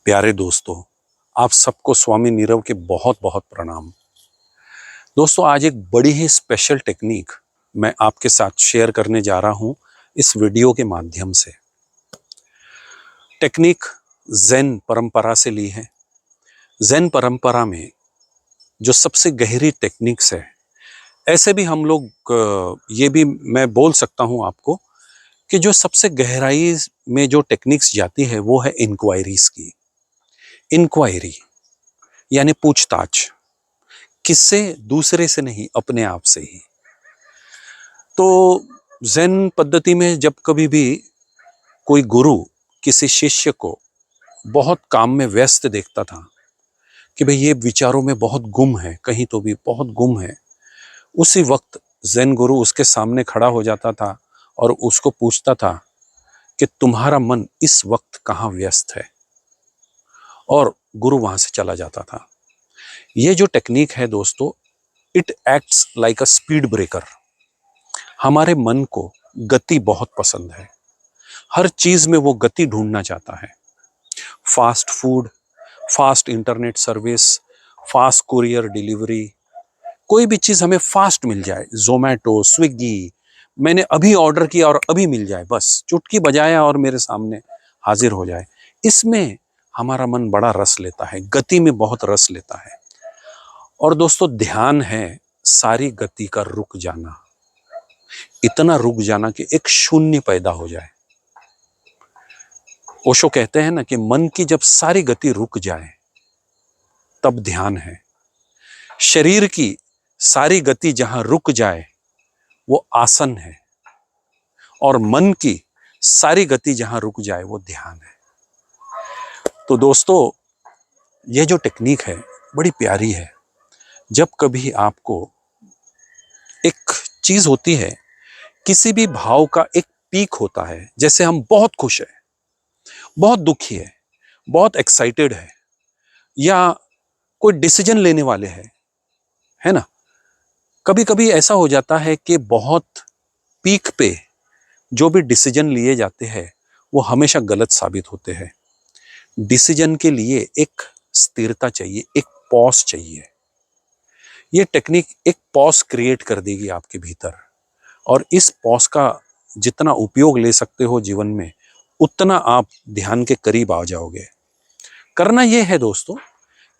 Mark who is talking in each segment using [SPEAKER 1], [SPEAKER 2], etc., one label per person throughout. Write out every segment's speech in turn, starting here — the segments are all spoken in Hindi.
[SPEAKER 1] प्यारे दोस्तों, आप सबको स्वामी नीरव के बहुत बहुत प्रणाम। दोस्तों, आज एक बड़ी ही स्पेशल टेक्निक मैं आपके साथ शेयर करने जा रहा हूं इस वीडियो के माध्यम से। टेक्निक ज़ेन परंपरा से ली है। ज़ेन परंपरा में जो सबसे गहरी टेक्निक्स है, ऐसे भी हम लोग ये भी मैं बोल सकता हूं आपको कि जो सबसे गहराई में जो टेक्निक्स जाती है वो है इंक्वायरीज की। इंक्वायरी यानी पूछताछ, किससे? दूसरे से नहीं, अपने आप से ही। तो ज़ेन पद्धति में जब कभी भी कोई गुरु किसी शिष्य को बहुत काम में व्यस्त देखता था कि भाई ये विचारों में बहुत गुम है, कहीं तो भी बहुत गुम है, उसी वक्त ज़ेन गुरु उसके सामने खड़ा हो जाता था और उसको पूछता था कि तुम्हारा मन इस वक्त कहाँ व्यस्त है, और गुरु वहां से चला जाता था। ये जो टेक्निक है दोस्तों, it acts like a speed breaker. हमारे मन को गति बहुत पसंद है, हर चीज में वो गति ढूंढना चाहता है। Fast food, fast internet service, fast courier delivery, कोई भी चीज हमें फास्ट मिल जाए, जोमेटो, स्विगी, मैंने अभी ऑर्डर किया और अभी मिल जाए, बस चुटकी बजाया और मेरे सामने हाजिर हो जाए, इसमें हमारा मन बड़ा रस लेता है, गति में बहुत रस लेता है। और दोस्तों, ध्यान है सारी गति का रुक जाना, इतना रुक जाना कि एक शून्य पैदा हो जाए। ओशो कहते हैं ना कि मन की जब सारी गति रुक जाए तब ध्यान है। शरीर की सारी गति जहां रुक जाए वो आसन है, और मन की सारी गति जहां रुक जाए वो ध्यान है। तो दोस्तों, ये जो टेक्निक है बड़ी प्यारी है। जब कभी आपको एक चीज होती है, किसी भी भाव का एक पीक होता है, जैसे हम बहुत खुश है, बहुत दुखी है, बहुत एक्साइटेड है, या कोई डिसीजन लेने वाले हैं, है ना। कभी कभी ऐसा हो जाता है कि बहुत पीक पे जो भी डिसीजन लिए जाते हैं वो हमेशा गलत साबित होते हैं। डिसीजन के लिए एक स्थिरता चाहिए, एक पॉज चाहिए। ये टेक्निक एक पॉज क्रिएट कर देगी आपके भीतर, और इस पॉज का जितना उपयोग ले सकते हो जीवन में, उतना आप ध्यान के करीब आ जाओगे। करना यह है दोस्तों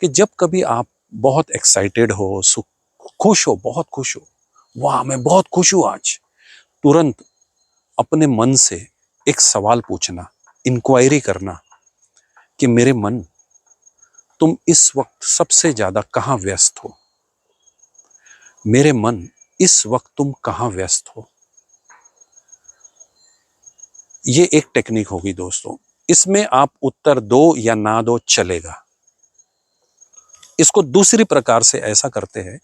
[SPEAKER 1] कि जब कभी आप बहुत एक्साइटेड हो, खुश हो, बहुत खुश हो, वाह मैं बहुत खुश हूं आज, तुरंत अपने मन से एक सवाल पूछना, इंक्वायरी करना कि मेरे मन, तुम इस वक्त सबसे ज्यादा कहां व्यस्त हो? मेरे मन, इस वक्त तुम कहां व्यस्त हो? ये एक टेक्निक होगी दोस्तों। इसमें आप उत्तर दो या ना दो, चलेगा। इसको दूसरी प्रकार से ऐसा करते हैं,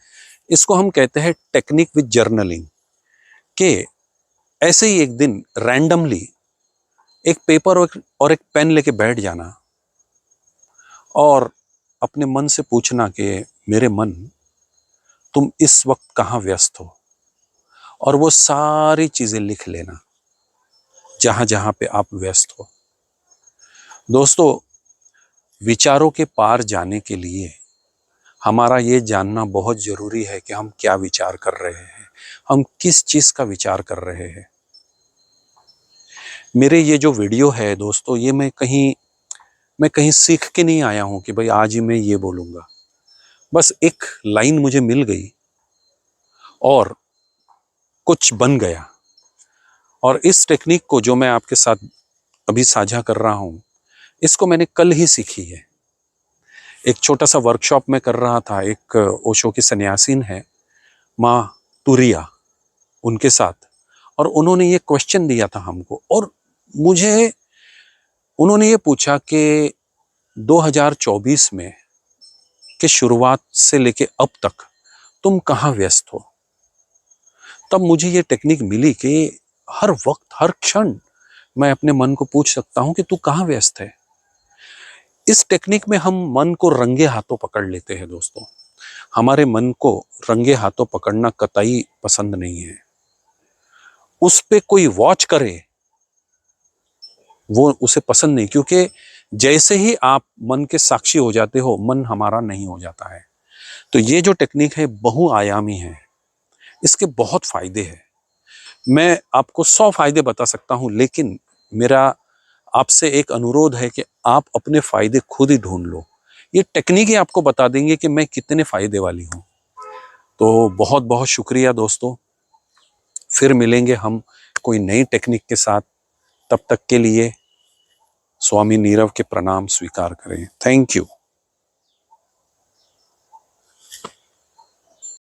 [SPEAKER 1] इसको हम कहते हैं टेक्निक विद जर्नलिंग, के ऐसे ही एक दिन रैंडमली एक पेपर और एक पेन लेके बैठ जाना और अपने मन से पूछना कि मेरे मन, तुम इस वक्त कहां व्यस्त हो, और वो सारी चीजें लिख लेना जहां जहां पे आप व्यस्त हो। दोस्तों, विचारों के पार जाने के लिए हमारा ये जानना बहुत जरूरी है कि हम क्या विचार कर रहे हैं, हम किस चीज का विचार कर रहे हैं। मेरे ये जो वीडियो है दोस्तों, ये मैं कहीं सीख के नहीं आया हूं कि भाई आज ही मैं ये बोलूंगा। बस एक लाइन मुझे मिल गई और कुछ बन गया। और इस टेक्निक को जो मैं आपके साथ अभी साझा कर रहा हूं, इसको मैंने कल ही सीखी है। एक छोटा सा वर्कशॉप में कर रहा था, एक ओशो की सन्यासीन है माँ तुरिया, उनके साथ, और उन्होंने ये क्वेश्चन दिया था हमको, और मुझे उन्होंने ये पूछा कि 2024 में के शुरुआत से लेके अब तक तुम कहाँ व्यस्त हो? तब मुझे ये टेक्निक मिली कि हर वक्त, हर क्षण मैं अपने मन को पूछ सकता हूं कि तू कहाँ व्यस्त है। इस टेक्निक में हम मन को रंगे हाथों पकड़ लेते हैं दोस्तों। हमारे मन को रंगे हाथों पकड़ना कतई पसंद नहीं है। उस पे कोई वॉच करे वो उसे पसंद नहीं, क्योंकि जैसे ही आप मन के साक्षी हो जाते हो, मन हमारा नहीं हो जाता है। तो ये जो टेक्निक है बहुआयामी है, इसके बहुत फायदे हैं। मैं आपको 100 फायदे बता सकता हूं, लेकिन मेरा आपसे एक अनुरोध है कि आप अपने फायदे खुद ही ढूंढ लो। ये टेक्निक ही आपको बता देंगे कि मैं कितने फायदे वाली हूं। तो बहुत बहुत शुक्रिया दोस्तों, फिर मिलेंगे हम कोई नई टेक्निक के साथ। तब तक के लिए स्वामी नीरव के प्रणाम स्वीकार करें। Thank you.